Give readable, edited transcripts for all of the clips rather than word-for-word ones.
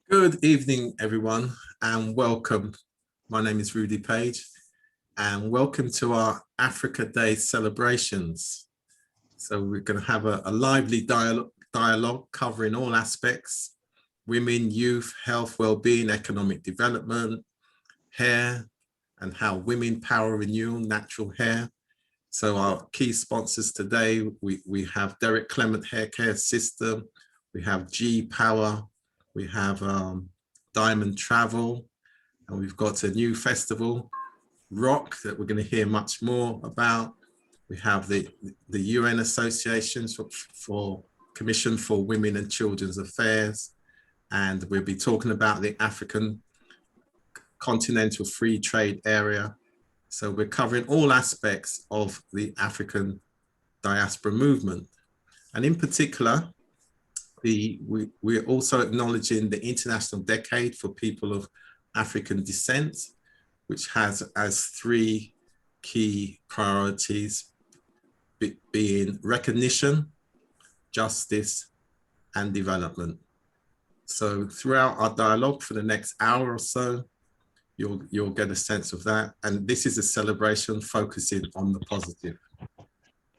Good evening, everyone, and welcome. My name is Rudy Page, and welcome to our Africa Day celebrations. So we're going to have a lively dialogue covering all aspects: women, youth, health, well-being, economic development, hair, and how women power renewal, natural hair. So our key sponsors today, we have Clement Haircare System, we have G Power, we have Diamond Travel, and we've got a new festival, R.O.K, that we're going to hear much more about. We have the UN Associations for Commission for Women and Children's Affairs, and we'll be talking about the African Continental Free Trade Area. So we're covering all aspects of the diaspora movement. And in particular, we're also acknowledging the International Decade for People of African Descent, which has as three key priorities, being recognition, justice, and development. So throughout our dialogue for the next hour or so, you'll get a sense of that. And this is a celebration focusing on the positive.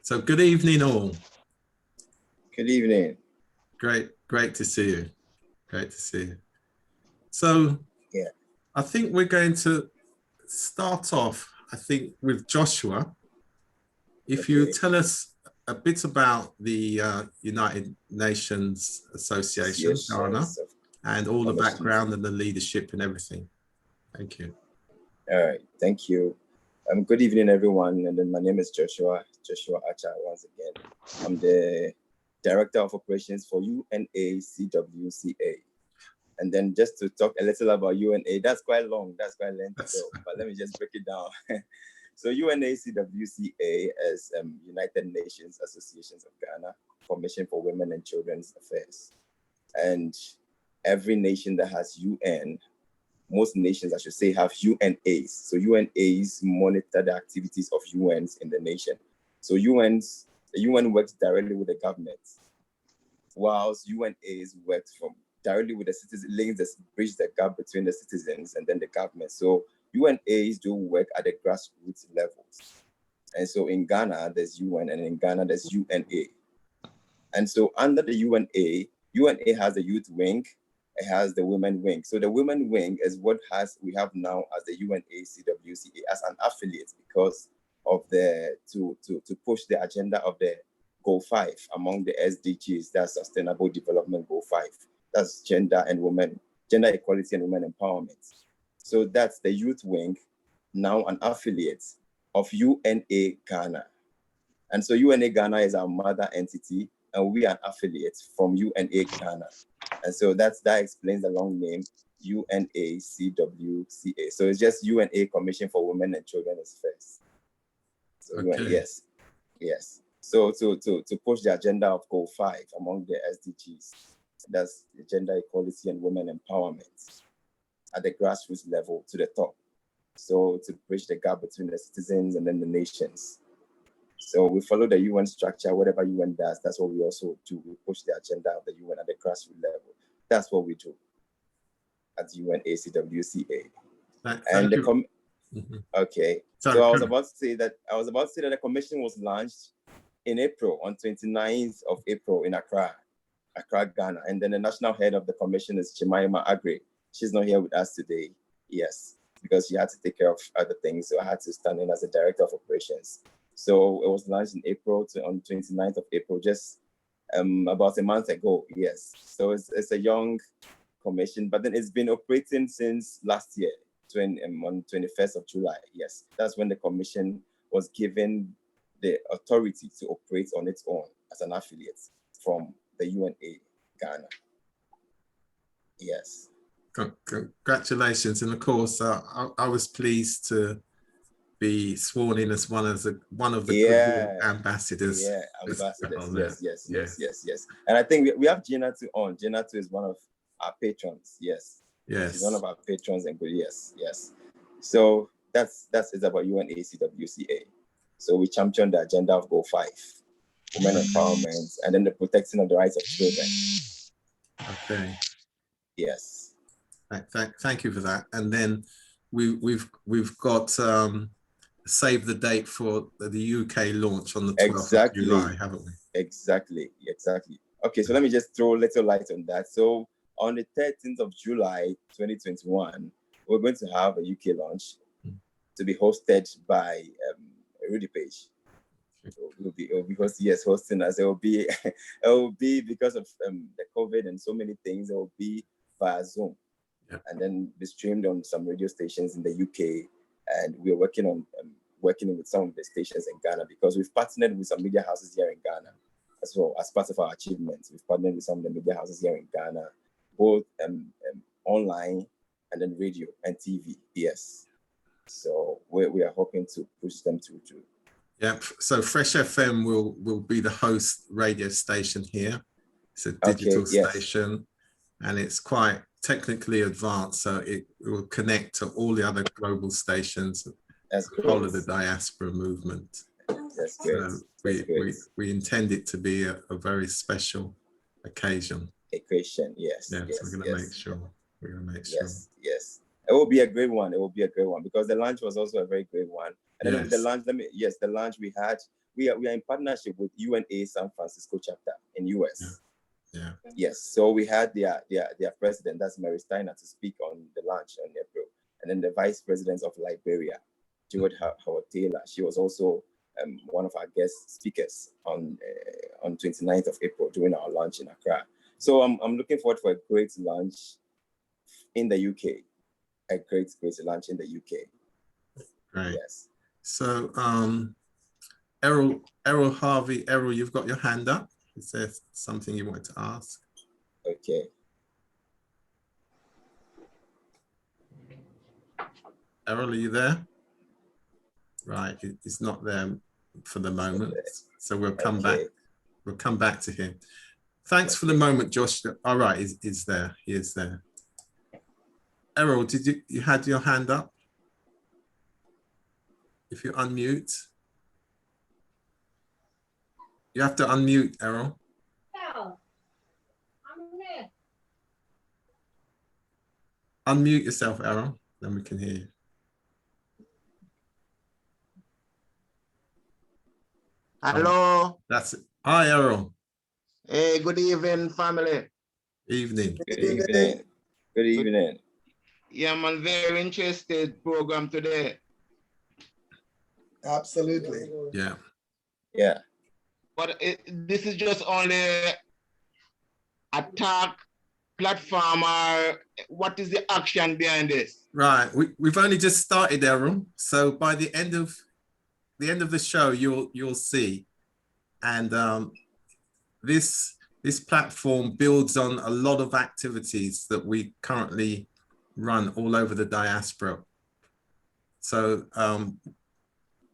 So good evening, all. Good evening. Great to see you. Great to see you. So yeah, I think we're going to start off, with Joshua. If you tell us a bit about the United Nations Association, Ghana, and all the background and the leadership and everything. Thank you. All right, thank you. Good evening, everyone. And then my name is Joshua Acha once again. I'm the Director of Operations for UNACWCA. And then just to talk a little about UNA, that's quite long, that's quite lengthy, but let me just break it down. So UNACWCA is United Nations Associations of Ghana, Commission for Women and Children's Affairs. And every nation that has UN, most nations, I should say, have UNAs. So UNAs monitor the activities of UNs in the nation. So the UN works directly with the government, whilst UNAs work directly with the citizens, bridge the gap between the citizens and then the government. So UNAs do work at the grassroots levels. And so in Ghana, there's UN, and in Ghana, there's UNA. And so under the UNA has the youth wing, it has the women wing. So the women wing is what we have now as the UNACWCA as an affiliate, because of to push the agenda of the Goal 5 among the SDGs, that's Sustainable Development Goal 5. That's gender equality and women empowerment. So that's the youth wing, now an affiliate of UNA Ghana. And so UNA Ghana is our mother entity, and we are an affiliate from UNA Ghana. And so that explains the long name, UNACWCA. So it's just UNA Commission for Women and Children is first. So okay. Yes. So to push the agenda of Goal 5 among the SDGs, that's the gender equality and women empowerment at the grassroots level to the top. So to bridge the gap between the citizens and then the nations. So we follow the UN structure. Whatever UN does, that's what we also do. We push the agenda of the UN at the grassroots level. That's what we do at UNACWCA. Okay. Sorry, so I was about to say that the commission was launched in April, on 29th of April in Accra, Ghana. And then the national head of the commission is Jemima Agre. She's not here with us today. Yes, because she had to take care of other things. So I had to stand in as a director of operations. So it was launched in April on 29th of April, just about a month ago. Yes. So it's a young commission, but then it's been operating since last year, on 21st of July. Yes. That's when the commission was given the authority to operate on its own as an affiliate from the UNA Ghana. Yes. Congratulations. And of course, I was pleased to be sworn in as one of the good ambassadors. Yeah, ambassadors. Yes. And I think we have Gina too on. Gina too is one of our patrons. Yes. She's one of our patrons and good. Yes. So that's it about UNACWCA. So we champion the agenda of Goal 5, women empowerment, and then the protection of the rights of children. Okay. Yes. Thank you for that. And then we've got save the date for the UK launch on the 12th of July, haven't we? Exactly. Okay, so let me just throw a little light on that. So on the 13th of July, 2021, we're going to have a UK launch to be hosted by Rudy Paige. It will be hosting us. It will be because of the COVID and so many things. It will be via Zoom, and then be streamed on some radio stations in the UK. And we're working with some of the stations in Ghana because we've partnered with some media houses here in Ghana as well as part of our achievements. We've partnered with some of the media houses here in Ghana, both online and then radio and TV. Yes. So we are hoping to push them through. Yeah, so Fresh FM will be the host radio station here. It's a digital station, and it's quite technically advanced, so it will connect to all the other global stations, all of the diaspora movement. That's great. So we intend it to be a very special occasion. Yes. Yeah, so we're going to make sure. Yes. It will be a great one. Because the launch was also a very great one. And then the launch we had, we are in partnership with UNA San Francisco chapter in US. Yeah. Yes. So we had their president, that's Mary Steiner, to speak on the launch in April. And then the vice president of Liberia, Howard Taylor, she was also one of our guest speakers on 29th of April during our launch in Accra. So I'm looking forward for a great launch in the UK. A great launch in the UK. Right. Yes. So Errol Harvey, Errol, you've got your hand up. Is there something you want to ask? Okay. Errol, are you there? Right, he's not there for the moment. So we'll come back. We'll come back to him. Thanks for the moment, Josh. All right, he's there. He is there. Errol, did you had your hand up? If you unmute. You have to unmute, Errol. No, I'm here. Unmute yourself, Errol, then we can hear you. Hello. That's it. Hi, Errol. Hey, good evening, family. Evening. Good evening. Yeah, I'm very interested program today. Absolutely. Yeah. But this is just only a talk platform, or what is the action behind this? Right, we've only just started, Errol. So by the end of the show, you'll see. And this platform builds on a lot of activities that we currently run all over the diaspora. So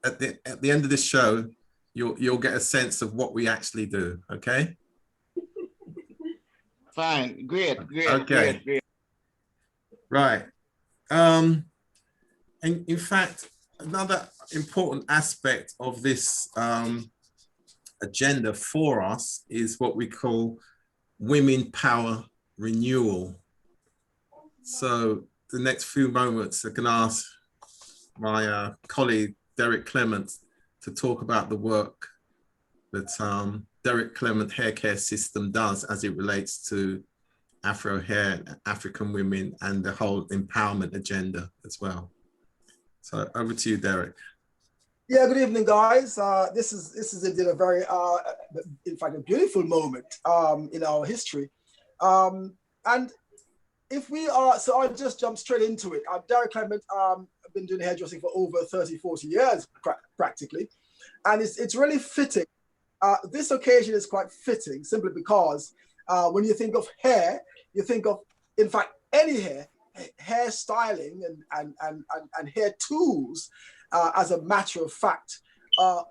at the end of the show, you'll get a sense of what we actually do. Okay. Fine. Great. Okay. Great. Right. And in fact, another important aspect of this agenda for us is what we call Women Power Renewal. So the next few moments, I can ask my colleague, Derek Clement, to talk about the work that Derek Clement Haircare System does as it relates to Afro hair, African women, and the whole empowerment agenda as well. So over to you, Derek. Yeah, good evening, guys. This is indeed a very, in fact, a beautiful moment in our history. And if we are, so I'll just jump straight into it. Derek Clement, I've been doing hairdressing for over 30, 40 years, practically. And it's really fitting. This occasion is quite fitting simply because when you think of hair, you think of, in fact, any hair styling and hair tools, as a matter of fact,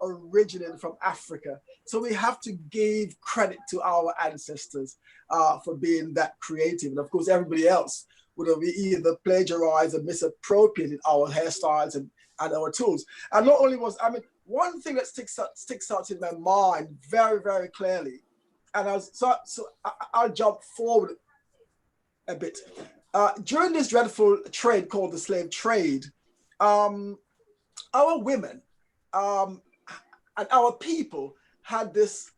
originated from Africa. So we have to give credit to our ancestors for being that creative. And of course, everybody else would have either plagiarized or misappropriated our hairstyles and our tools. And not only one thing that sticks out in my mind very, very clearly, and I'll jump forward a bit. during this dreadful trade called the slave trade, our women and our people had this,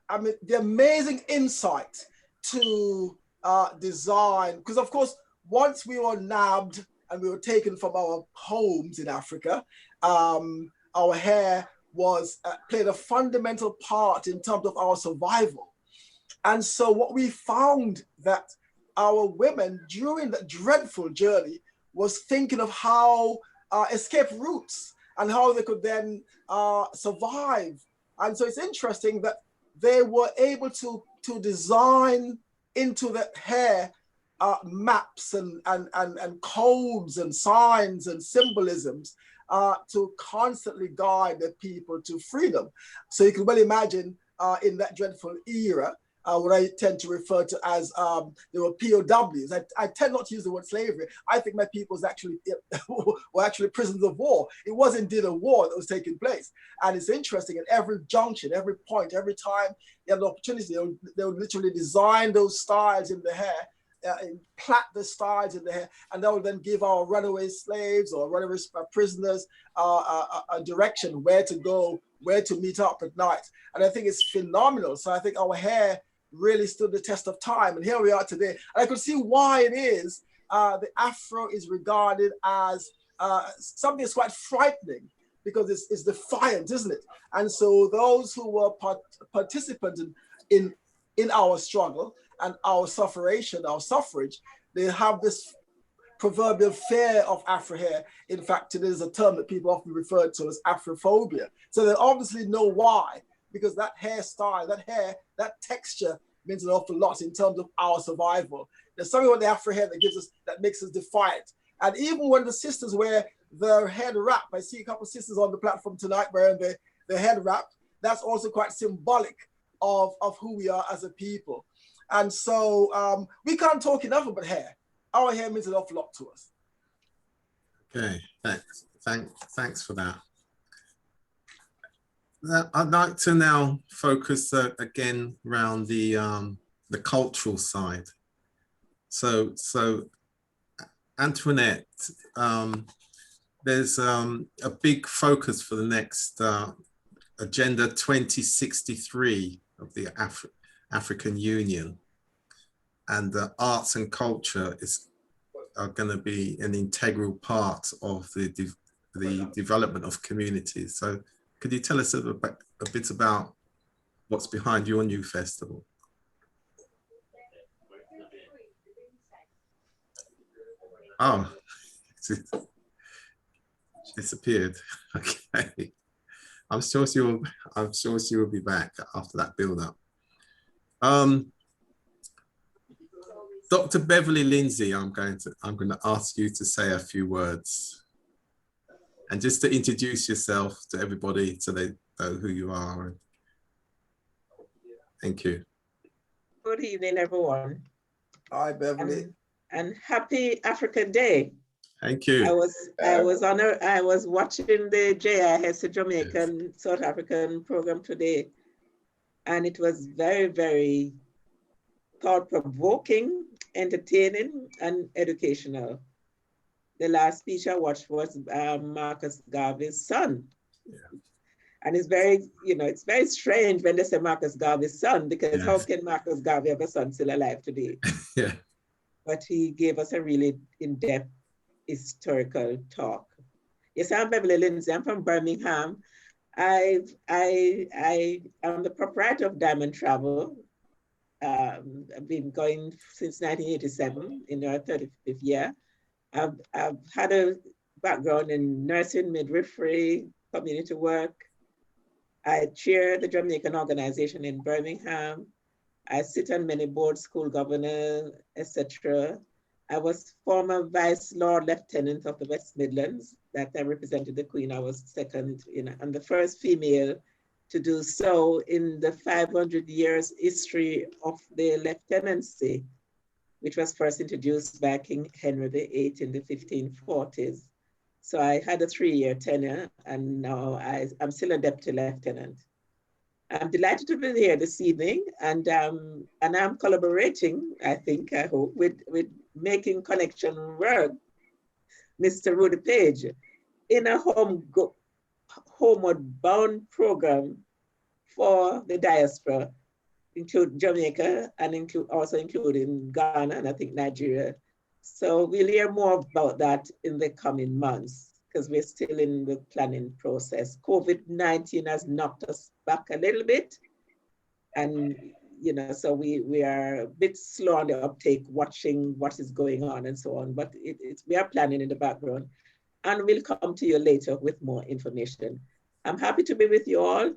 I mean, the amazing insight to design, because of course, once we were nabbed and we were taken from our homes in Africa, our hair was played a fundamental part in terms of our survival. And so what we found that our women during that dreadful journey was thinking of how escape routes and how they could then survive. And so it's interesting that they were able to design into the hair maps and codes and signs and symbolisms to constantly guide the people to freedom. So you can well imagine in that dreadful era, what I tend to refer to as they were POWs. I tend not to use the word slavery. I think my people were actually prisoners of war. It was indeed a war that was taking place. And it's interesting, at every junction, every point, every time they had an opportunity, they would literally design those styles in the hair, plait the styles in the hair, and that would then give our runaway slaves or runaway prisoners a direction where to go, where to meet up at night. And I think it's phenomenal. So I think our hair really stood the test of time. And here we are today. And I could see why it is the Afro is regarded as something that's quite frightening, because it's defiant, isn't it? And so those who were participants in our struggle and our suffrage, they have this proverbial fear of Afro hair. In fact, today is a term that people often refer to as Afrophobia. So they obviously know why, because that hairstyle, that texture means an awful lot in terms of our survival. There's something about the Afro hair that makes us defiant. And even when the sisters wear their head wrap, I see a couple of sisters on the platform tonight wearing their head wrap, that's also quite symbolic of who we are as a people. And so we can't talk enough about hair. Our hair means an awful lot to us. Okay, thanks for that. I'd like to now focus again around the cultural side. So Antoinette, there's a big focus for the next Agenda 2063 of the African Union, and arts and culture are going to be an integral part of the development of communities. So could you tell us a bit about what's behind your new festival? Oh, it's disappeared. Okay, I'm sure she will be back after that build-up. Dr. Beverly Lindsay, I'm going to ask you to say a few words, and just to introduce yourself to everybody so they know who you are. Thank you. Good evening, everyone. Hi, Beverly. And happy Africa Day. Thank you. I was watching the JIS, the Jamaican South African program today, and it was very, very thought-provoking, entertaining, and educational. The last speech I watched was Marcus Garvey's son. Yeah. And it's very, it's very strange when they say Marcus Garvey's son, because how can Marcus Garvey have a son still alive today? Yeah. But he gave us a really in-depth historical talk. Yes, I'm Beverly Lindsay. I'm from Birmingham. I am the proprietor of Diamond Travel. I've been going since 1987 in our 35th year. I've had a background in nursing, midwifery, community work. I chair the Jamaican organization in Birmingham. I sit on many boards, school governor, etc. I was former Vice Lord Lieutenant of the West Midlands, that I represented the Queen. I was second, and the first female to do so in the 500 years history of the lieutenancy, which was first introduced by King Henry VIII in the 1540s. So I had a 3-year tenure, and now I'm still a deputy lieutenant. I'm delighted to be here this evening, and I'm collaborating, I hope, with Making Connection Work, Mr. Rhoda Paige, in a homeward bound program for the diaspora, include Jamaica and including Ghana and I think Nigeria. So we'll hear more about that in the coming months, because we're still in the planning process. COVID-19 has knocked us back a little bit. And, so we are a bit slow on the uptake, watching what is going on and so on, but we are planning in the background. And we'll come to you later with more information. I'm happy to be with you all.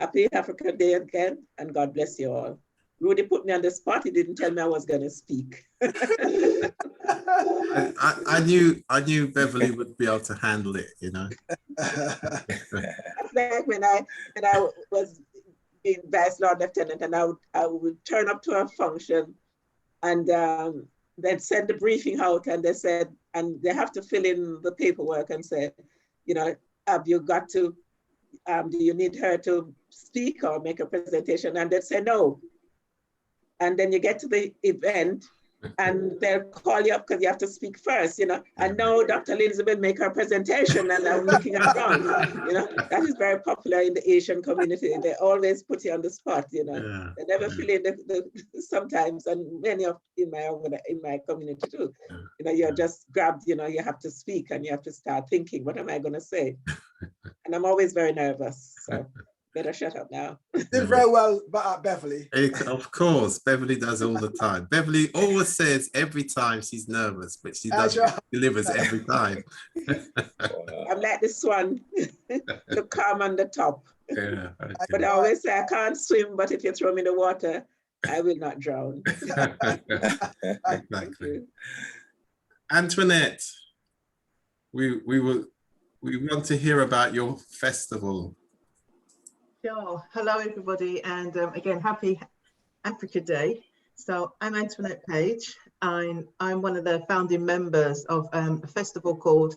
Happy Africa Day again, and God bless you all. Rudy put me on the spot. He didn't tell me I was going to speak. I knew Beverly would be able to handle it, That's like when I was being Vice Lord Lieutenant, and I would turn up to a function, and they'd send the briefing out, and they said, and they have to fill in the paperwork and say, have you got to, do you need her to speak or make a presentation? And they'd say no. And then you get to the event and they'll call you up because you have to speak first, And now Dr. Lindsay will make her presentation, and I'm looking around, That is very popular in the Asian community. They always put you on the spot, They never fill in the sometimes, and many of in my community too. You're just grabbed, you have to speak and you have to start thinking, what am I going to say? And I'm always very nervous, so better shut up now. Did very well, Beverly. Of course, Beverly does all the time. Beverly always says every time she's nervous, but she delivers every time. I'm like the swan, look calm on the top. Yeah, okay. But I always say I can't swim, but if you throw me in the water, I will not drown. Exactly. Antoinette, we want to hear about your festival. Sure. Hello, everybody. And again, happy Africa Day. So I'm Antoinette Paige. I'm one of the founding members of a festival called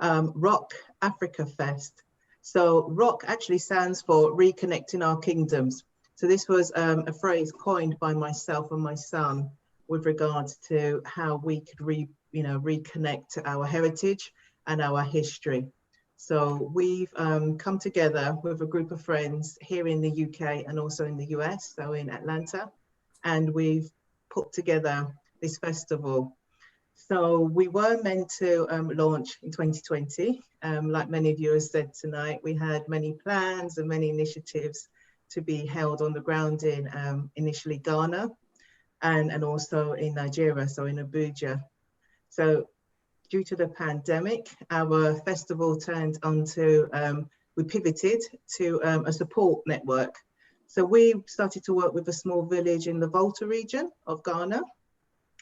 R.O.K Africa Fest. So R.O.K actually stands for Reconnecting Our Kingdoms. So this was a phrase coined by myself and my son with regards to how we could reconnect to our heritage and our history. So we've come together with a group of friends here in the UK and also in the US, so in Atlanta, and we've put together this festival. So we were meant to launch in 2020. Like many of you have said tonight, we had many plans and many initiatives to be held on the ground in initially Ghana and also in Nigeria, so in Abuja. So due to the pandemic, our festival turned onto, we pivoted to a support network. So we started to work with a small village in the Volta region of Ghana.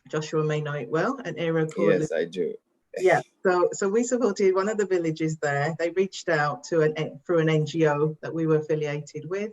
Joshua may know it well, an area called— Yes, I do. Yeah, so we supported one of the villages there. They reached out to through an NGO that we were affiliated with.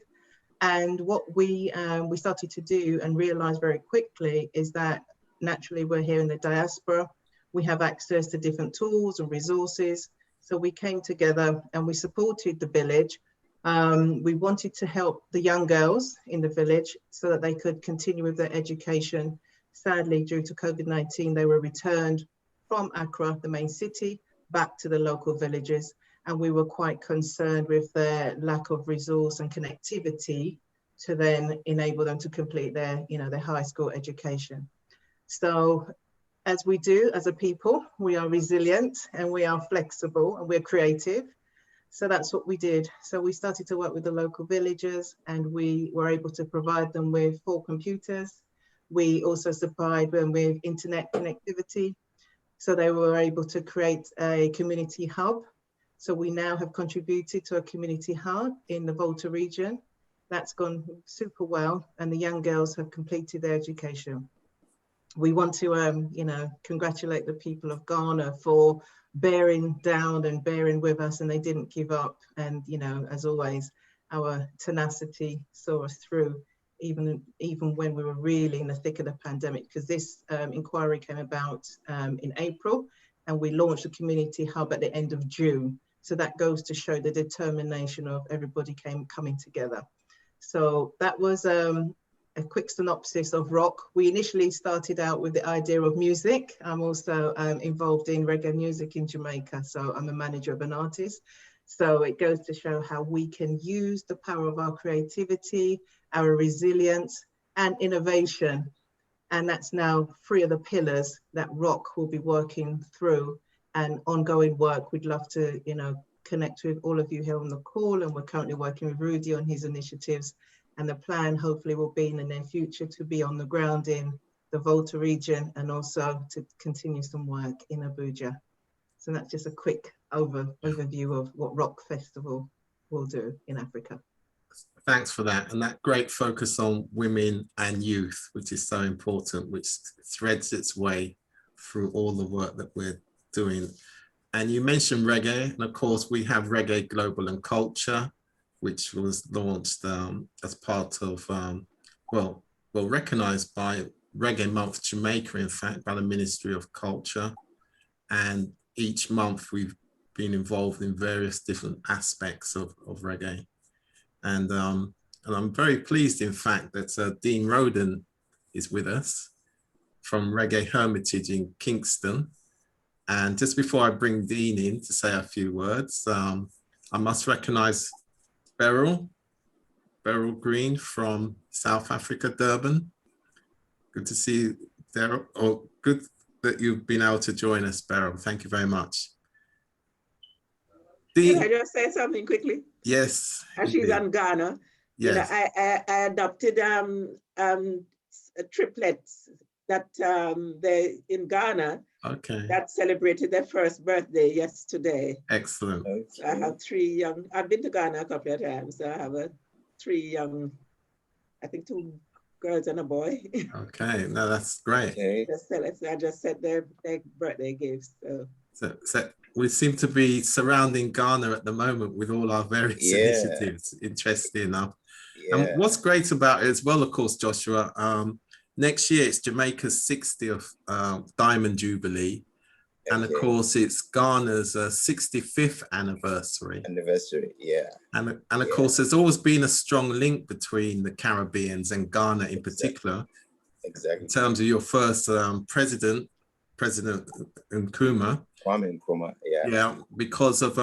And what we started to do and realized very quickly is that naturally we're here in the diaspora. We have access to different tools and resources. So we came together and we supported the village. We wanted to help the young girls in the village so that they could continue with their education. Sadly, due to COVID-19, they were returned from Accra, the main city, back to the local villages. And we were quite concerned with their lack of resource and connectivity to then enable them to complete their, their high school education. So as we do as a people, we are resilient and we are flexible and we're creative. So that's what we did. So we started to work with the local villagers and we were able to provide them with 4 computers. We also supplied them with internet connectivity. So they were able to create a community hub. So we now have contributed to a community hub in the Volta region. That's gone super well and the young girls have completed their education. We want to, congratulate the people of Ghana for bearing down and bearing with us, and they didn't give up. And, as always, our tenacity saw us through, even when we were really in the thick of the pandemic, because this inquiry came about in April, and we launched the community hub at the end of June. So that goes to show the determination of everybody coming together. So that was a quick synopsis of R.O.K. We initially started out with the idea of music. I'm also involved in reggae music in Jamaica, so I'm a manager of an artist. So it goes to show how we can use the power of our creativity, our resilience, and innovation. And that's now 3 of the pillars that R.O.K will be working through, and ongoing work. We'd love to, connect with all of you here on the call, and we're currently working with Rudy on his initiatives. And the plan hopefully will be in the near future to be on the ground in the Volta region, and also to continue some work in Abuja. So that's just a quick overview of what R.O.K Festival will do in Africa. Thanks for that. And that great focus on women and youth, which is so important, which threads its way through all the work that we're doing. And you mentioned reggae, and of course we have Reggae Global and Culture, which was launched as part of, recognized by Reggae Month Jamaica, in fact, by the Ministry of Culture. And each month we've been involved in various different aspects of reggae. And I'm very pleased, in fact, that Dean Rhoda is with us from Reggae Hermitage in Kingston. And just before I bring Dean in to say a few words, I must recognize Beryl Green from South Africa, Durban. Good to see you there. Oh, good that you've been able to join us, Beryl. Thank you very much. Dean, Can I just say something quickly? Yes. As she's in Ghana, yes. I adopted triplets that they in Ghana. Okay. That celebrated their first birthday yesterday. Excellent. So I have 3 young. I've been to Ghana a couple of times. So I have 3 young. I think 2 girls and a boy. Okay, no, that's great. Okay. I just said their birthday gifts. So we seem to be surrounding Ghana at the moment with all our various initiatives. Interesting enough. And what's great about it as well, of course, Joshua, next year it's Jamaica's 60th Diamond Jubilee. And of course, it's Ghana's 65th anniversary. And of course, there's always been a strong link between the Caribbeans and Ghana in particular. Exactly. In terms of your first President Nkrumah. Kwame Nkrumah, yeah, because of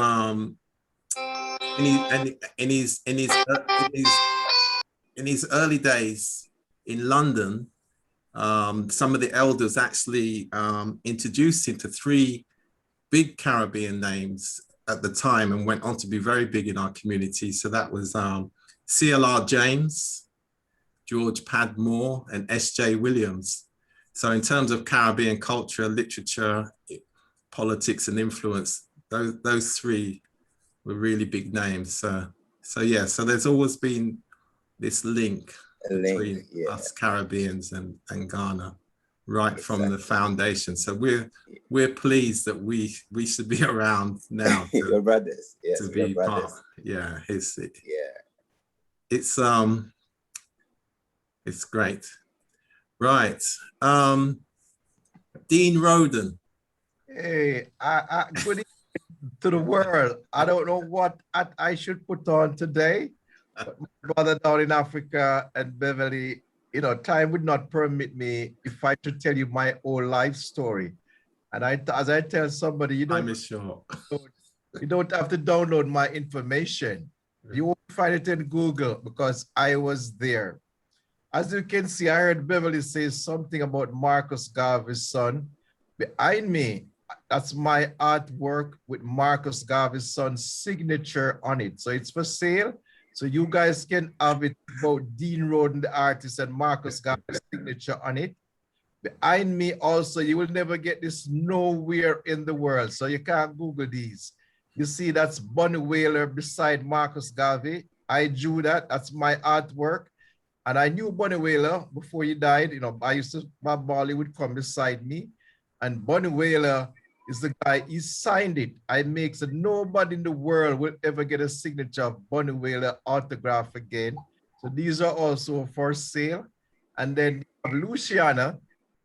in his early days in London, some of the elders actually introduced him to 3 big Caribbean names at the time, and went on to be very big in our community. So that was CLR James, George Padmore, and S.J. Williams. So in terms of Caribbean culture, literature, politics, and influence, those 3 were really big names. So there's always been this link between us Caribbeans and Ghana, right from the foundation. So we're pleased that we should be around now to, your brothers, yes, to be part. Yeah, it's great. Right, Dean Rhoda. Hey, good evening to the world. I don't know what I should put on today, but my brother down in Africa and Beverly, time would not permit me if I should tell you my whole life story. And as I tell somebody, you don't have to download my information. You won't find it in Google because I was there. As you can see, I heard Beverly say something about Marcus Garvey's son. Behind me, that's my artwork with Marcus Garvey's son's signature on it. So it's for sale. So you guys can have it about Dean Rhoda, the artist, and Marcus Garvey's signature on it. Behind me also, you will never get this nowhere in the world. So you can't Google these. You see, that's Bunny Wailer beside Marcus Garvey. I drew that. That's my artwork. And I knew Bunny Wailer before he died. I used to, Bob Marley would come beside me. And Bunny Wailer is the guy, he signed it. I make so nobody in the world will ever get a signature of Bunny Wailer autograph again. So these are also for sale. And then Luciana,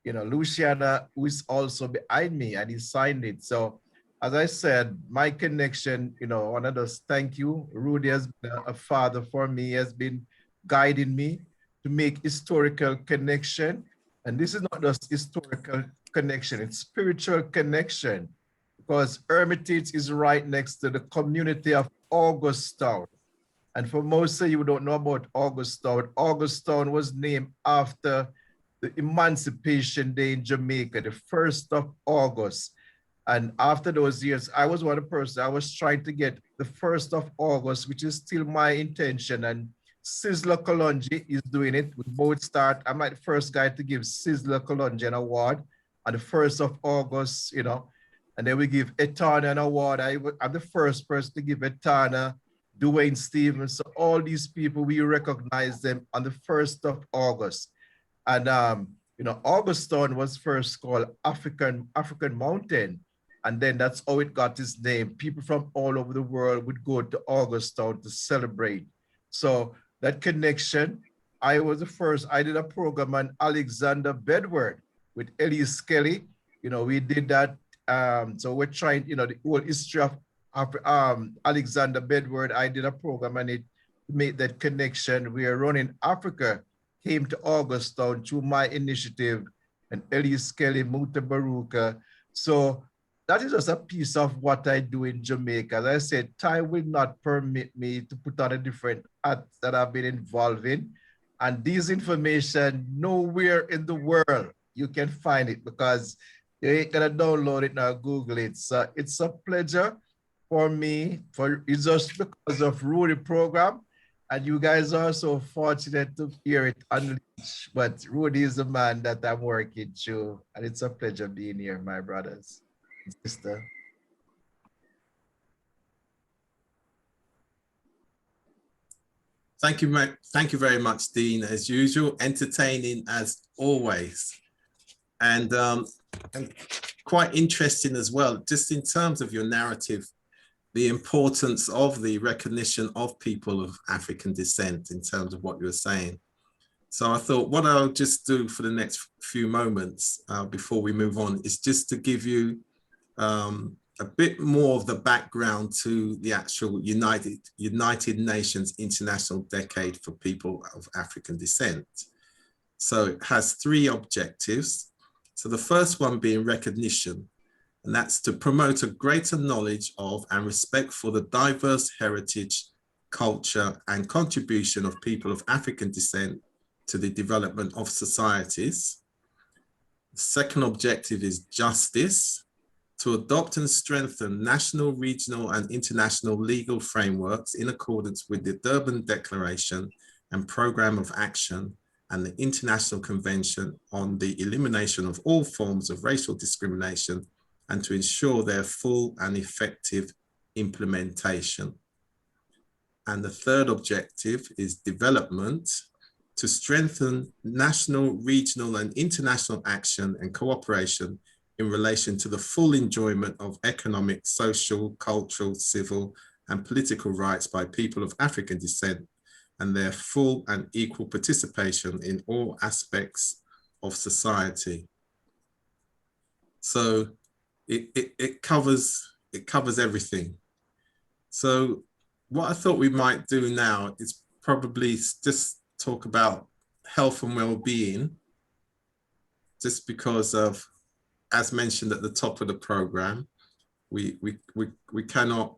Luciana, who is also behind me, and he signed it. So as I said, my connection, one of those, thank you. Rudy has been a father for me, has been guiding me to make historical connection. And this is not just historical connection, it's spiritual connection, because Hermitage is right next to the community of Augustown. And for most of you who don't know about Augustown, Augustown was named after the Emancipation Day in Jamaica, the 1st of August. And after those years, I was one of the persons, I was trying to get the 1st of August, which is still my intention. And Sizzler Kalonji is doing it. We both start. I'm like the first guy to give Sizzler Kalonji an award on the 1st of August, you know, and then we give Etana an award. I'm the first person to give Etana, Dwayne Stevens. So all these people, we recognize them on the 1st of August. And, you know, Augustown was first called African Mountain. And then that's how it got its name. People from all over the world would go to Augustown to celebrate. So that connection, I was the first. I did a program on Alexander Bedward with Elise Kelly. You know, we did that. So we're trying, you know, the whole history of Alexander Bedward. I did a program on it to make that connection. We are running Africa came to Augustown through my initiative, and Elise Kelly, Muta Baruka. So that is just a piece of what I do in Jamaica. As I said, time will not permit me to put on a different acts that I've been involved in. And this information, nowhere in the world you can find it, because you ain't gonna download it now, Google it. So it's a pleasure for me, it's just because of Rudy program. And you guys are so fortunate to hear it unleashed. But Rudy is the man that I'm working through. And it's a pleasure being here, my brothers and sister. Thank you very much, Dean, as usual, entertaining as always. And quite interesting as well, just in terms of your narrative, the importance of the recognition of people of African descent in terms of what you were saying. So I thought what I'll just do for the next few moments before we move on is just to give you a bit more of the background to the actual United Nations International Decade for People of African Descent. So it has 3 objectives. So the first one being recognition, and that's to promote a greater knowledge of and respect for the diverse heritage, culture, and contribution of people of African descent to the development of societies. The second objective is justice, to adopt and strengthen national, regional, and international legal frameworks in accordance with the Durban Declaration and Programme of Action and the International Convention on the Elimination of all forms of racial discrimination, and to ensure their full and effective implementation. And the third objective is development, to strengthen national, regional, and international action and cooperation in relation to the full enjoyment of economic, social, cultural, civil, and political rights by people of African descent, and their full and equal participation in all aspects of society. So it covers everything. So what I thought we might do now is probably just talk about health and well-being, just because of, as mentioned at the top of the program, we cannot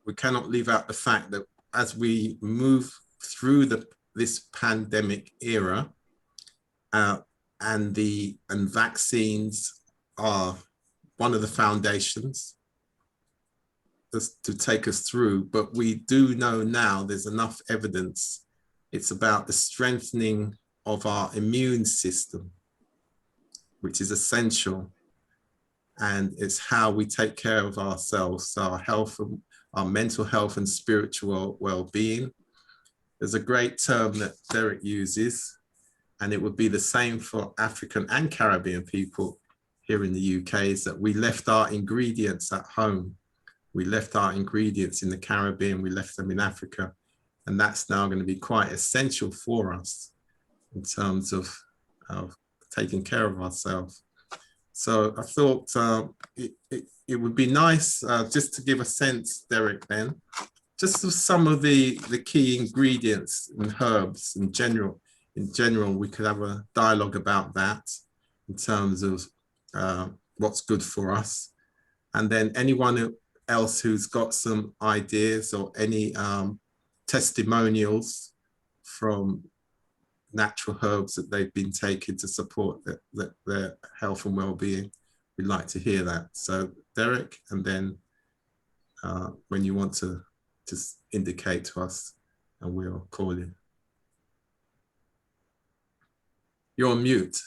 leave out the fact that as we move through this pandemic era, and vaccines are one of the foundations to take us through, but we do know now there's enough evidence. It's about the strengthening of our immune system, which is essential, and it's how we take care of ourselves, our health, our mental health and spiritual well-being. There's a great term that Derek uses, and it would be the same for African and Caribbean people here in the UK, is that we left our ingredients at home. We left our ingredients in the Caribbean, we left them in Africa. And that's now going to be quite essential for us in terms of taking care of ourselves. So I thought it would be nice just to give a sense, Derek, then, just some of the key ingredients and herbs in general. In general, we could have a dialogue about that in terms of what's good for us. And then anyone else who's got some ideas or any testimonials from natural herbs that they've been taking to support their health and well-being, we'd like to hear that. So Derek, and then when you want to just indicate to us and we'll call you. You're on mute.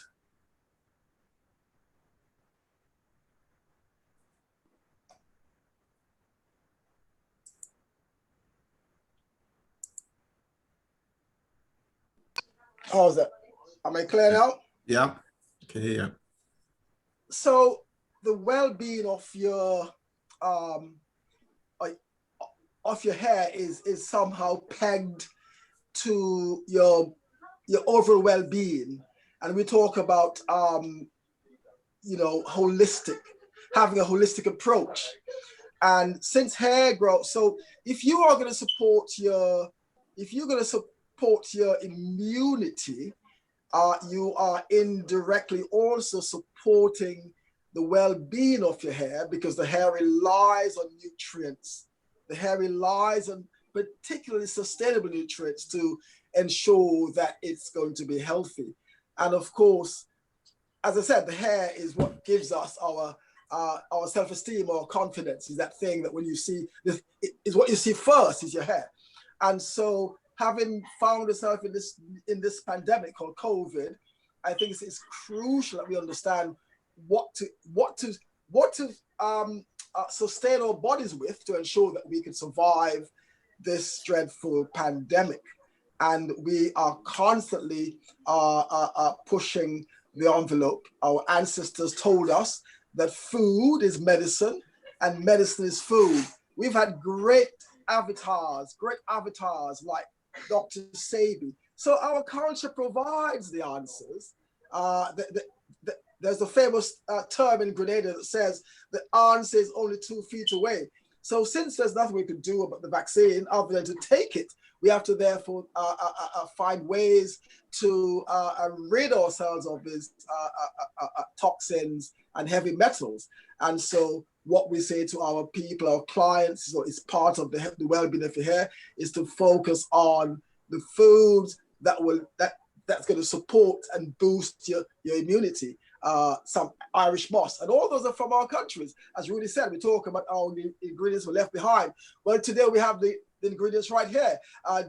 How's that? Am I clear now? Yeah, I can hear you. So the well-being of your hair is somehow pegged to your overall well-being, and we talk about holistic, having a holistic approach. And since hair growth, so if you are going to support your immunity, you are indirectly also supporting the well-being of your hair, because the hair relies on nutrients. The hair relies on particularly sustainable nutrients to ensure that it's going to be healthy. And of course, as I said, the hair is what gives us our self-esteem or confidence. Is that thing that when you see this, is what you see first is your hair. And so, having found yourself in this pandemic called COVID, I think it's crucial that we understand what to sustain our bodies with to ensure that we can survive this dreadful pandemic. And we are constantly pushing the envelope. Our ancestors told us that food is medicine and medicine is food. We've had great avatars like Dr. Sabi. So our culture provides the answers. There's a famous term in Grenada that says the answer is only 2 feet away. So since there's nothing we can do about the vaccine other than to take it, we have to therefore find ways to rid ourselves of these toxins and heavy metals. And so what we say to our people, our clients, so it's part of the well-being of your hair, is to focus on the foods that's going to support and boost your immunity. Some Irish moss, and all those are from our countries. As Rudy said, we talk about how the ingredients were left behind. Well, today we have the ingredients right here.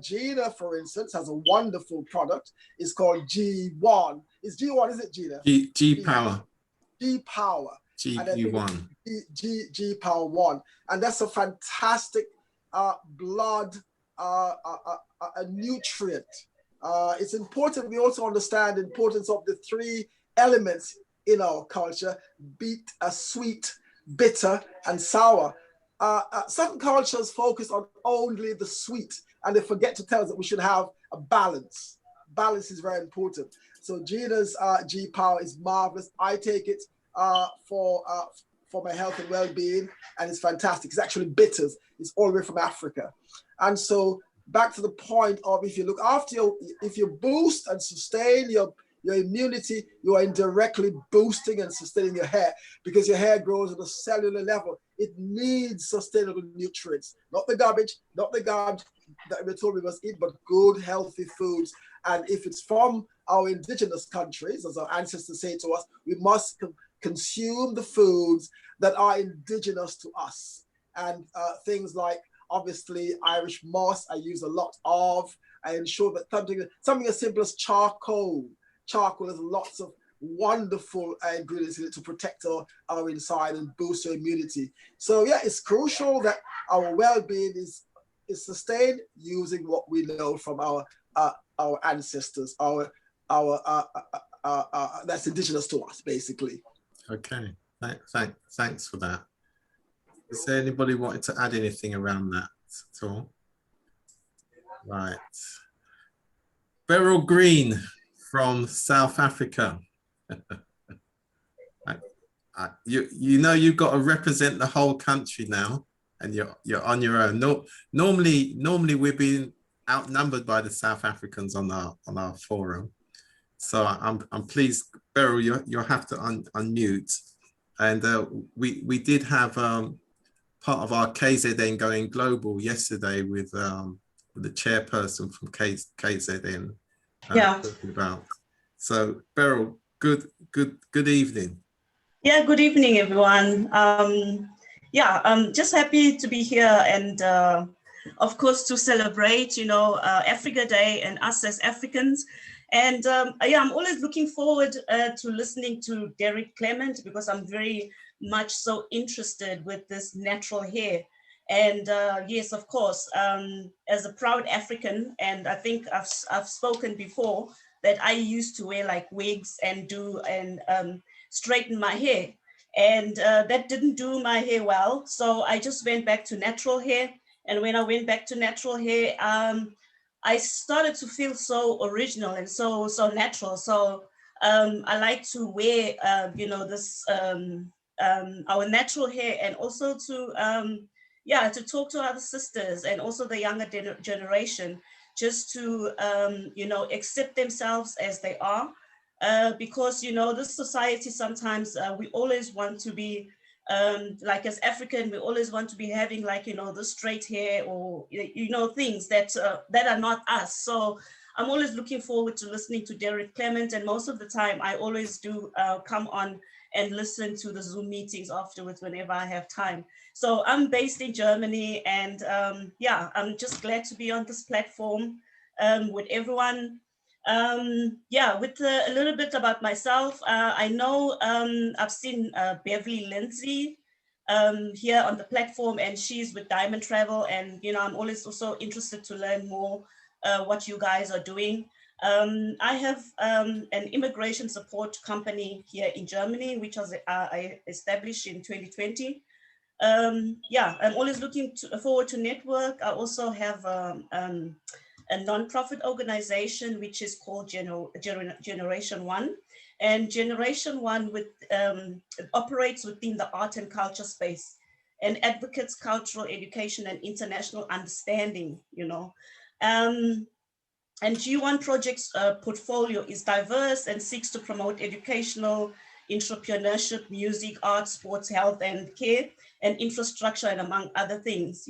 Gina, for instance, has a wonderful product. It's called G1. It's G1, is it, Gina? G Power. G Power. G1. G Power 1. And that's a fantastic blood a nutrient. It's important we also understand the importance of the 3 elements in our culture: sweet, bitter, and sour. Certain cultures focus on only the sweet, and they forget to tell us that we should have a balance. Balance is very important. So Gina's G Power is marvelous. I take it for my health and well-being, and it's fantastic. It's actually bitters. It's all the way from Africa. And so back to the point of, if you look after if you boost and sustain your immunity, you are indirectly boosting and sustaining your hair, because your hair grows at a cellular level. It needs sustainable nutrients, not the garbage that we're told we must eat, but good, healthy foods. And if it's from our indigenous countries, as our ancestors say to us, we must consume the foods that are indigenous to us. And things like, obviously, Irish moss, I use a lot of. I ensure that something as simple as charcoal. Charcoal has lots of wonderful ingredients in it to protect our inside and boost our immunity. So yeah, it's crucial that our well-being is sustained using what we know from our ancestors, that's indigenous to us, basically. Okay, thanks for that. Is there anybody wanting to add anything around that at all? Right. Beryl Green from South Africa. You know you've got to represent the whole country now. and you're on your own. No, normally we've been outnumbered by the South Africans on our forum. So I'm pleased, Beryl, you'll have to unmute. And we did have part of our KZN going global yesterday with the chairperson from KZN. Talking about. So Beryl, good evening. Yeah, good evening, everyone. Yeah, I'm just happy to be here and of course to celebrate, Africa Day and us as Africans. And yeah, I'm always looking forward to listening to Derek Clement because I'm very much so interested with this natural hair. And yes, of course, as a proud African, and I think I've spoken before that I used to wear like wigs and straighten my hair. And that didn't do my hair well. So I just went back to natural hair. And when I went back to natural hair, I started to feel so original and so natural. So I like to wear, this our natural hair, and also to talk to other sisters and also the younger generation, just to accept themselves as they are, because this society sometimes we always want to be like as African, we always want to be having like the straight hair or things that are not us. So I'm always looking forward to listening to Derek Clement, and most of the time I always do come on and listen to the Zoom meetings afterwards whenever I have time. So I'm based in Germany, and yeah, I'm just glad to be on this platform with everyone. Yeah, with a little bit about myself, I know I've seen Beverly Lindsay here on the platform, and she's with Diamond Travel, and I'm always also interested to learn more what you guys are doing. I have an immigration support company here in Germany, which I established in 2020. Yeah, I'm always looking forward to network. I also have a non-profit organization which is called Generation One, and Generation One operates within the art and culture space and advocates cultural education and international understanding. And G1 Project's portfolio is diverse and seeks to promote educational, entrepreneurship, music, arts, sports, health, and care, and infrastructure, and among other things,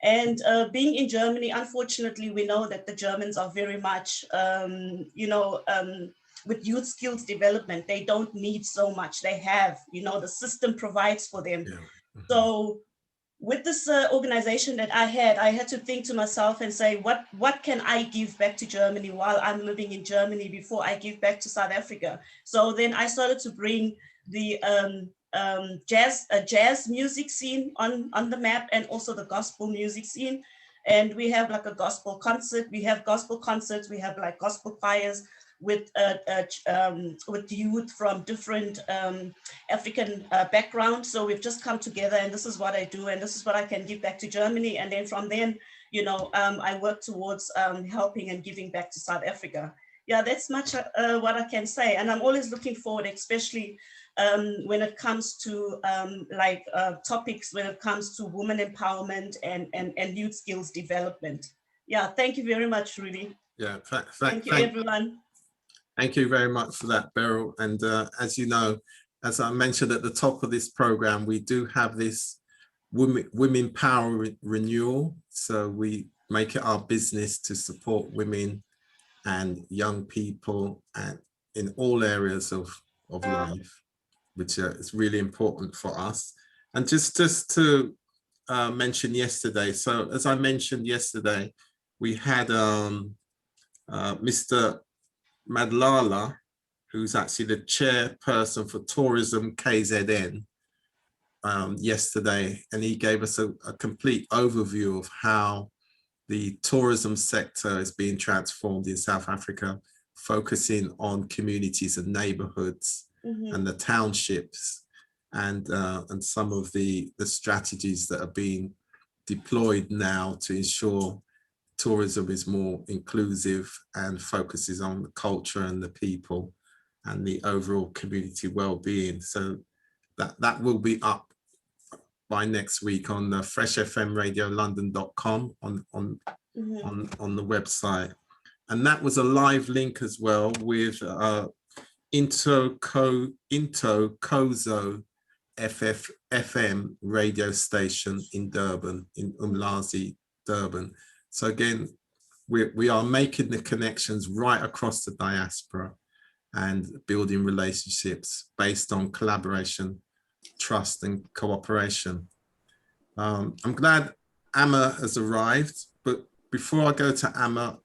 And being in Germany, unfortunately, we know that the Germans are very much, with youth skills development, they don't need so much. They have, the system provides for them. Yeah. Mm-hmm. So with this organization that I had to think to myself and say, what can I give back to Germany while I'm living in Germany before I give back to South Africa? So then I started to bring the jazz music scene on the map, and also the gospel music scene. And we have like a gospel concert. We have gospel concerts. We have like gospel choirs with youth from different African backgrounds. So we've just come together, and this is what I do, and this is what I can give back to Germany. And then from then, I work towards helping and giving back to South Africa. Yeah, that's much what I can say. And I'm always looking forward, especially when it comes to topics, when it comes to women empowerment and youth skills development. Yeah, thank you very much, Rudy. Yeah, thank you, everyone. Thank you very much for that, Beryl. And as you know, as I mentioned at the top of this program, we do have this Women Power Renewal. So we make it our business to support women and young people and in all areas of life, which is really important for us. And just to mention yesterday, so as I mentioned yesterday, we had Mr. Madlala, who's actually the chairperson for Tourism KZN, yesterday, and he gave us a complete overview of how the tourism sector is being transformed in South Africa, focusing on communities and neighborhoods and the townships, and some of the strategies that are being deployed now to ensure tourism is more inclusive and focuses on the culture and the people and the overall community well-being. So that will be up by next week on the freshfmradiolondon.com on the website. And that was a live link as well with Into Kozo FM radio station in Durban, in Umlazi, Durban. So again, we are making the connections right across the diaspora and building relationships based on collaboration, trust and cooperation. I'm glad Amma has arrived, but before I go to Amma,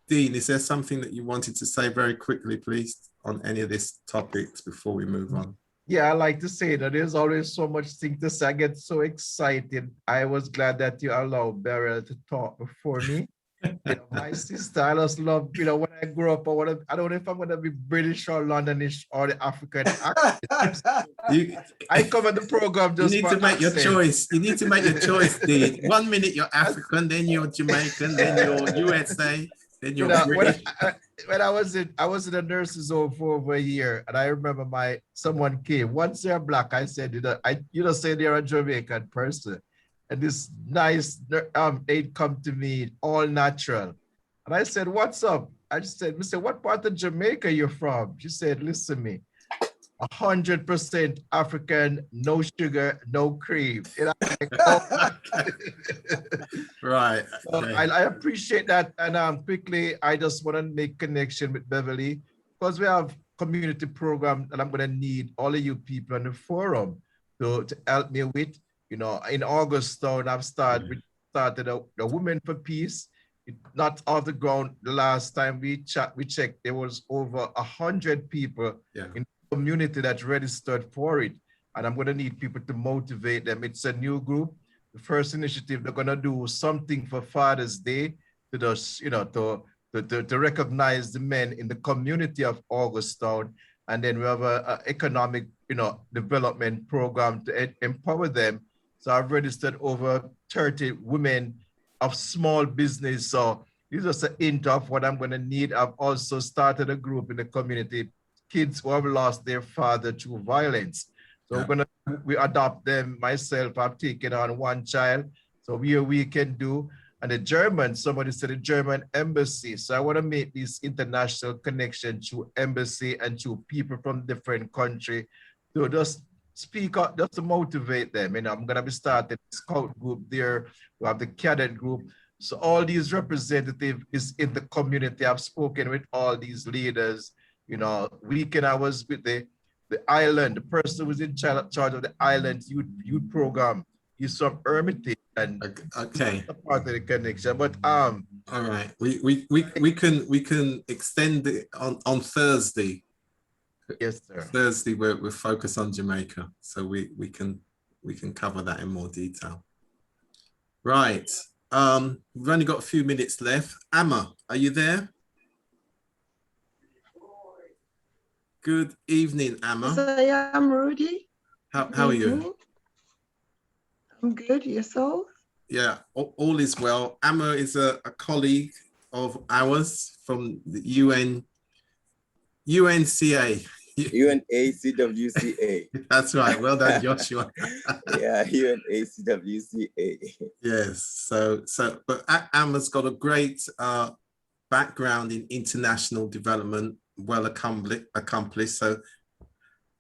Dean, is there something that you wanted to say very quickly, please, on any of these topics before we move on? Yeah, I like to say that there's always so much thing to say. I get so excited. I was glad that you allowed Beryl to talk before me. You know, my sister, I just love, you know, when I grow up, I don't know if I'm going to be British or Londonish or the African accent. I cover the program just you need to make your choice. You need to make your choice, Dean. 1 minute you're African, then you're Jamaican, then you're USA, then you're British. When I was in a nurse's home for over a year, and I remember someone came. Once they're black, I said, you don't say they're a Jamaican person. And this nice aide come to me, all natural. And I said, what's up? I just said, Mister, what part of Jamaica you're from? She said, listen to me, 100% African, no sugar, no cream. And I'm like, oh. Right. So I appreciate that. And quickly, I just want to make connection with Beverly because we have community program that I'm going to need all of you people on the forum to help me with. You know, in August, I've started the Women for Peace. Not off the ground. The last time we checked, there was over 100 people in the community that registered for it. And I'm going to need people to motivate them. It's a new group. The first initiative, they're going to do something for Father's Day to just, you know, to recognize the men in the community of Augustown. And then we have an economic, you know, development program to empower them. So I've registered over 30 women of small business. So this is just a hint of what I'm going to need. I've also started a group in the community, kids who have lost their father through violence. So we adopt them. Myself, I've taken on one child. So we can do. And somebody said the German embassy. So I want to make this international connection through embassy and through people from different countries to just speak up, just to motivate them. You know, I'm going to be starting a scout group there. We have the cadet group. So all these representatives is in the community. I've spoken with all these leaders. You know, I was with the island, the person who was in charge of the island youth program. He's from Hermitage and okay, part of the connection. But all right, we can extend it on Thursday. Yes, sir. Thursday we're focused on Jamaica, so we can cover that in more detail. Right. We've only got a few minutes left. Amma, are you there? Good evening, Amma. Yes, I am, Rudy. How are you? I'm good. Yourself? Yeah, all is well. Amma is a colleague of ours from the UNCA. UNACWCA. That's right. Well done, Joshua. Yeah, UNACWCA. Yes. So, but Amma's got a great background in international development, well accomplished. So,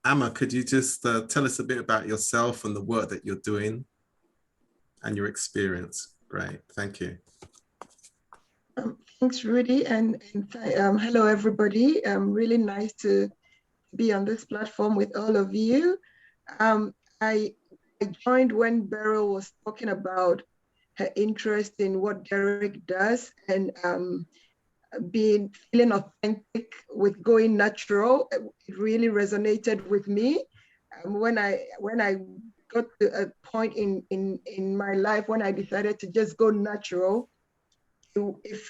Amma, could you just tell us a bit about yourself and the work that you're doing and your experience? Great. Thank you. Thanks, Rudy, and hello, everybody. Really nice to be on this platform with all of you. I joined when Beryl was talking about her interest in what Derek does and feeling authentic with going natural. It really resonated with me. When I got to a point in my life when I decided to just go natural, it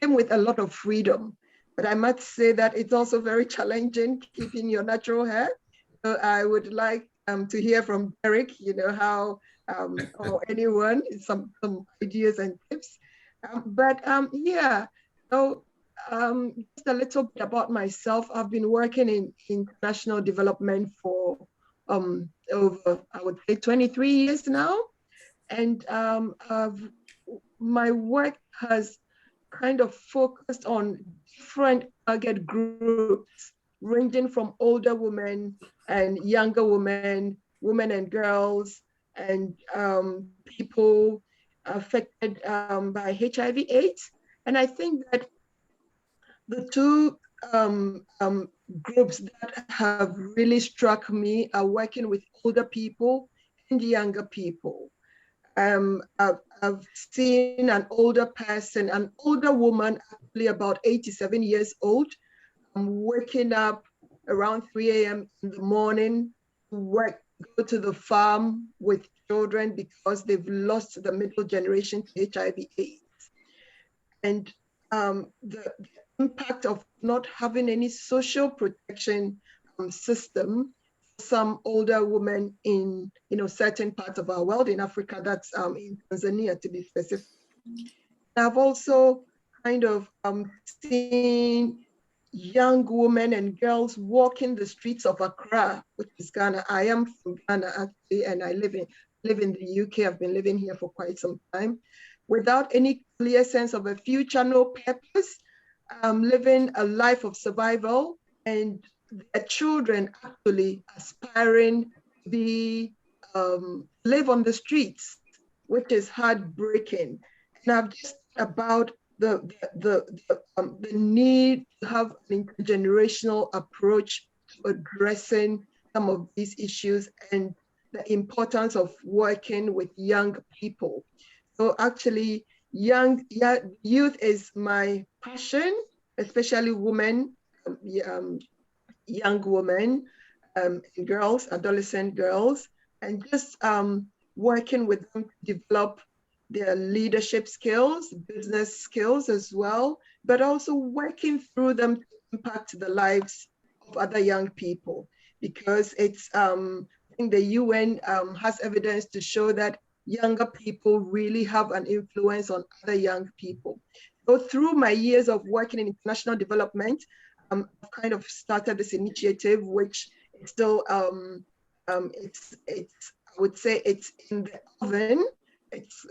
came with a lot of freedom. But I must say that it's also very challenging keeping your natural hair. So I would like to hear from Derek, you know, how, or anyone, some ideas and tips. Yeah, so just a little bit about myself. I've been working in international development for over, I would say, 23 years now. And my work has kind of focused on different target groups, ranging from older women and younger women, women and girls, and people affected by HIV/AIDS. And I think that the two groups that have really struck me are working with older people and younger people. I've seen an older person, an older woman, actually about 87 years old, waking up around 3 a.m. in the morning to work, go to the farm with children because they've lost the middle generation to HIV/AIDS. And the impact of not having any social protection system for some older women in certain parts of our world, in Africa, that's in Tanzania to be specific. I've also kind of seen young women and girls walking the streets of Accra, which is Ghana. I am from Ghana actually, and I live in the UK. I've been living here for quite some time, without any clear sense of a future, no purpose, living a life of survival, and their children actually aspiring to be live on the streets, which is heartbreaking. And I've just about the need to have an intergenerational approach to addressing some of these issues and the importance of working with young people. So actually, youth is my passion, especially women, young women, girls, adolescent girls, and just working with them to develop their leadership skills, business skills as well, but also working through them to impact the lives of other young people. Because it's, I think the UN has evidence to show that younger people really have an influence on other young people. So through my years of working in international development, I've kind of started this initiative, which is still, it's I would say it's in the oven. It's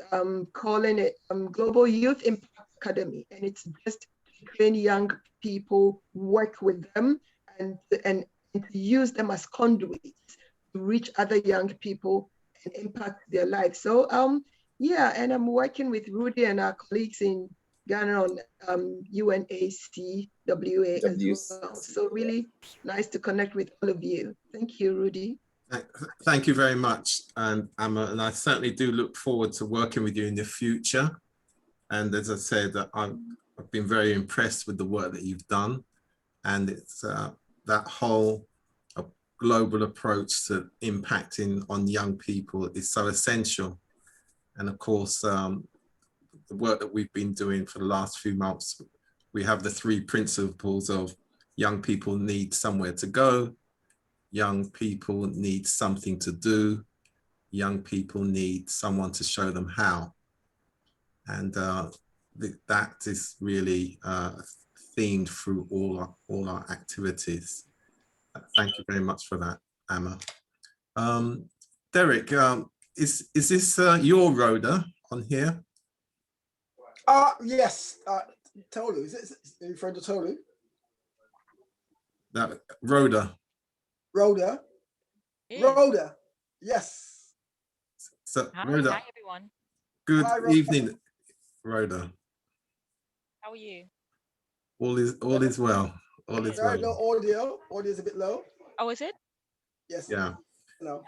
calling it Global Youth Impact Academy, and it's just to train young people, work with them, and to use them as conduits to reach other young people and impact their lives. So yeah, and I'm working with Rudy and our colleagues in Ghana on UNACWA as well. So really nice to connect with all of you. Thank you, Rudy. Thank you very much, and Amma, and I certainly do look forward to working with you in the future. And as I said, I've been very impressed with the work that you've done, and it's that whole global approach to impacting on young people is so essential. And of course, the work that we've been doing for the last few months, we have the 3 principles of young people need somewhere to go, young people need something to do, young people need someone to show them how. And that is really themed through all our activities. Thank you very much for that, Amma. Derek, is this your Rhoda on here? Yes, Tolu. Is it in referring to Tolu? Rhoda. Rhoda. Yeah. Rhoda. Yes. So Hi, Rhoda. hi everyone. Good Hi, Rhoda. evening, Rhoda. How are you? All is well. All is Very well. low audio. Audio is a bit low. Oh, is it? Yes. Yeah. No.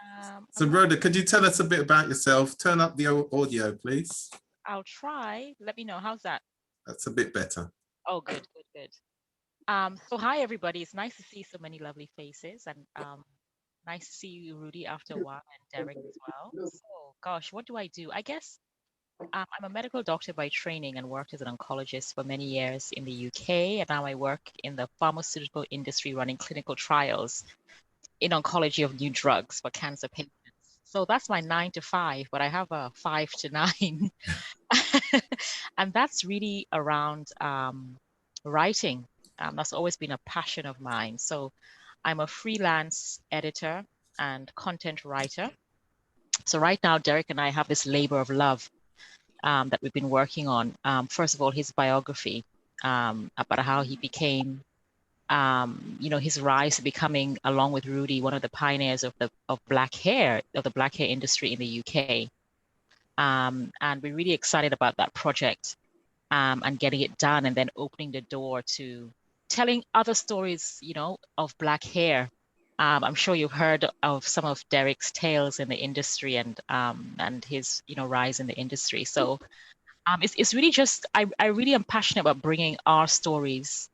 So Rhoda, could you tell us a bit about yourself? Turn up the audio, please. I'll try. Let me know. How's that? That's a bit better. Oh, good, good, good. So hi everybody. It's nice to see so many lovely faces, and nice to see you, Rudy, after a while, and Derek as well. So, gosh, what do? I guess I'm a medical doctor by training and worked as an oncologist for many years in the UK, and now I work in the pharmaceutical industry running clinical trials in oncology of new drugs for cancer patients. So that's my 9 to 5, but I have a 5 to 9. And that's really around writing. That's always been a passion of mine. So I'm a freelance editor and content writer. So right now, Derek and I have this labor of love that we've been working on. First of all, his biography about how he became, his rise to becoming, along with Rudy, one of the pioneers of the black hair industry in the UK. And we're really excited about that project and getting it done, and then opening the door to telling other stories, of black hair. I'm sure you've heard of some of Derek's tales in the industry and his, rise in the industry. So it's really just, I really am passionate about bringing our stories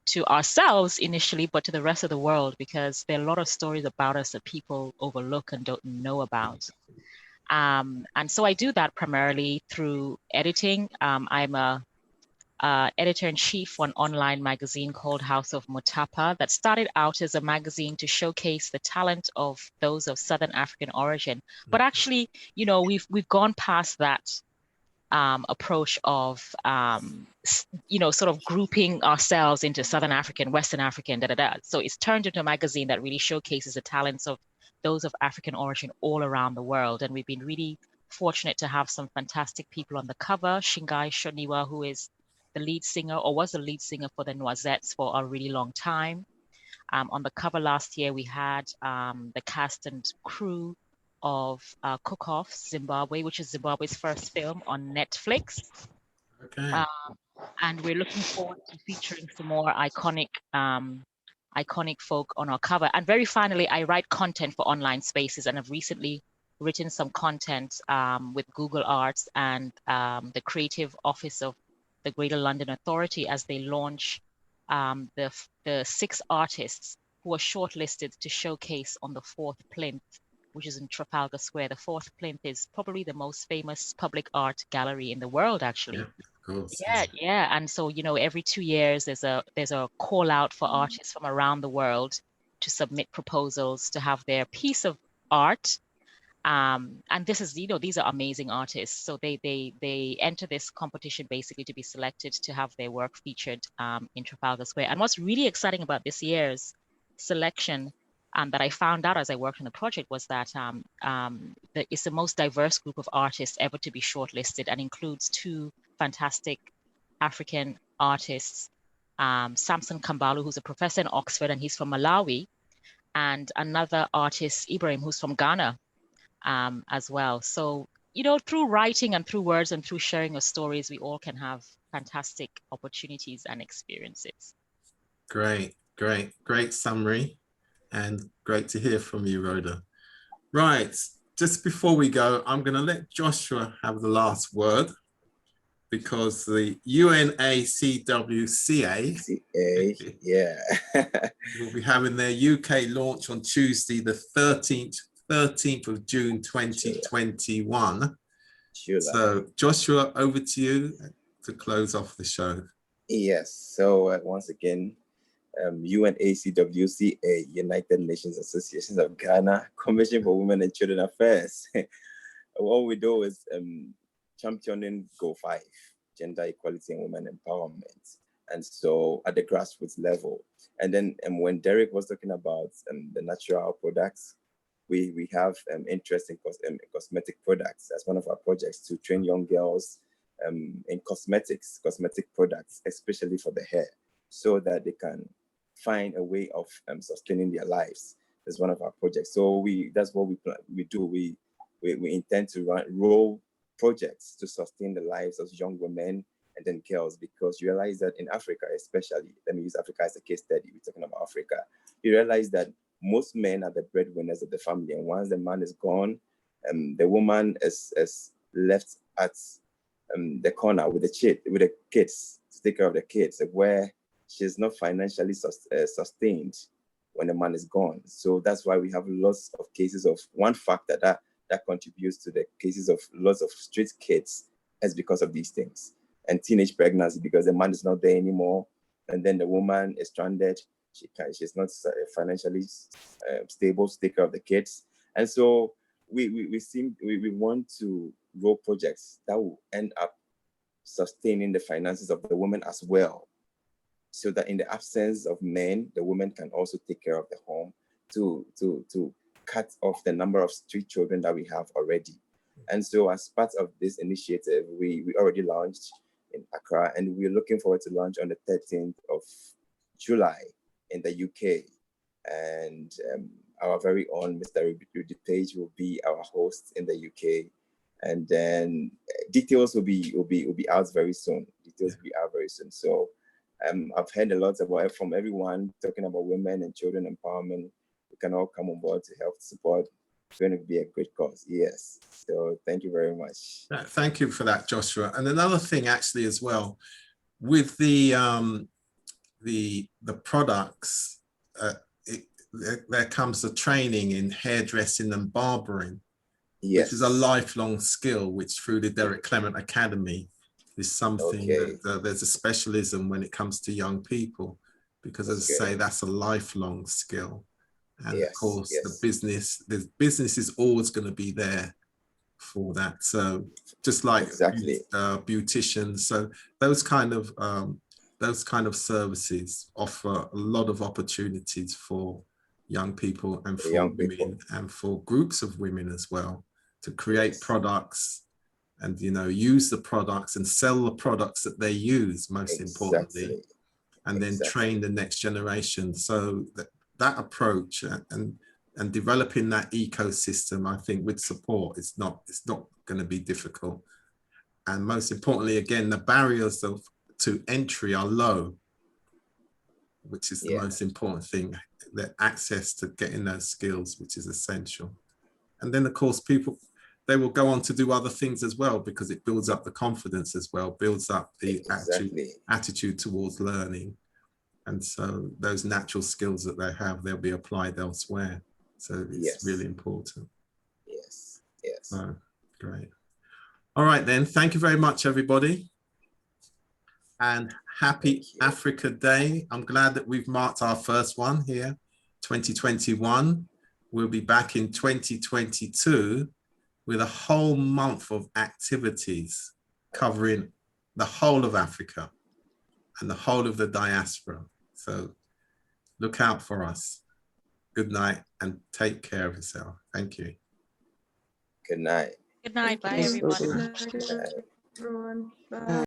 to ourselves initially, but to the rest of the world, because there are a lot of stories about us that people overlook and don't know about. And so I do that primarily through editing. I'm a editor-in-chief for an online magazine called House of Mutapa that started out as a magazine to showcase the talent of those of Southern African origin. But actually, we've gone past that approach of, sort of grouping ourselves into Southern African, Western African, So it's turned into a magazine that really showcases the talents of those of African origin all around the world. And we've been really fortunate to have some fantastic people on the cover. Shingai Shoniwa, who is the lead singer, or was the lead singer for the Noisettes for a really long time. On the cover last year, we had the cast and crew of Cook Off Zimbabwe, which is Zimbabwe's first film on Netflix. Okay. And we're looking forward to featuring some more iconic folk on our cover. And very finally, I write content for online spaces, and I've recently written some content with Google Arts and the creative office of the Greater London Authority as they launch the 6 artists who are shortlisted to showcase on the 4th plinth, which is in Trafalgar Square. The 4th plinth is probably the most famous public art gallery in the world, actually. Yeah, of course. Yeah. And so, every 2 years there's a call out for artists from around the world to submit proposals to have their piece of art. And this is, these are amazing artists. So they enter this competition basically to be selected to have their work featured in Trafalgar Square. And what's really exciting about this year's selection that I found out as I worked on the project was that it's the most diverse group of artists ever to be shortlisted, and includes 2 fantastic African artists, Samson Kambalu, who's a professor in Oxford, and he's from Malawi, and another artist, Ibrahim, who's from Ghana as well. So, through writing and through words and through sharing of stories, we all can have fantastic opportunities and experiences. Great summary, and great to hear from you, Rhoda. Right, just before we go, I'm going to let Joshua have the last word, because the UNACWCA will be having their UK launch on Tuesday, the 13th of June 2021. Sure. So Joshua, over to you to close off the show. Yes, so once again, UNACWCA, United Nations Association of Ghana, Commission for Women and Children Affairs. What we do is championing Go 5, gender equality and women empowerment. And so at the grassroots level. And then when Derek was talking about the natural products, we have interest in cosmetic products as one of our projects to train young girls in cosmetic products, especially for the hair, so that they can find a way of sustaining their lives. That's one of our projects. So that's what we do. We intend to roll projects to sustain the lives of young women and then girls, because you realize that in Africa, especially, let me use Africa as a case study. We're talking about Africa. You realize that most men are the breadwinners of the family, and once the man is gone, the woman is left at the corner with the kids to take care of the kids, where she's not financially sustained when the man is gone. So that's why we have lots of cases of one factor that contributes to the cases of lots of street kids is because of these things, and teenage pregnancy, because the man is not there anymore, and then the woman is stranded. She's not financially stable to take care of the kids. And so we want to grow projects that will end up sustaining the finances of the women as well, so that in the absence of men, the women can also take care of the home to cut off the number of street children that we have already. And so as part of this initiative, we already launched in Accra, and we're looking forward to launch on the 13th of July in the UK. And our very own Mr. Rudy Paige will be our host in the UK. And then details will be out very soon. Details will be out very soon. So I've heard a lot about it from everyone talking about women and children empowerment. We can all come on board to help support. It's going to be a great cause. Yes. So thank you very much. Thank you for that, Joshua. And another thing actually as well, with the products, there comes the training in hairdressing and barbering, yes, which is a lifelong skill, which through the Clement Academy is something that there's a specialism when it comes to young people, because as I say, that's a lifelong skill. And of course, the business is always going to be there for that. So just like beauticians, so those kind of services offer a lot of opportunities for young people and for women and for groups of women as well, to create products and, you know, use the products and sell the products that they use, most importantly, and then train the next generation. So that approach and developing that ecosystem, I think with support, it's not going to be difficult. And most importantly, again, the barriers to entry are low, which is the most important thing, the access to getting those skills, which is essential. And then of course, they will go on to do other things as well, because it builds up the confidence as well, builds up the attitude towards learning. And so those natural skills that they have, they'll be applied elsewhere. So it's really important. Yes. So, great. All right then, thank you very much, everybody. And happy Africa Day. I'm glad that we've marked our first one here, 2021. We'll be back in 2022 with a whole month of activities covering the whole of Africa and the whole of the diaspora. So look out for us. Good night and take care of yourself. Thank you. Good night. Good night. Bye, everyone. Good night, everyone. Bye.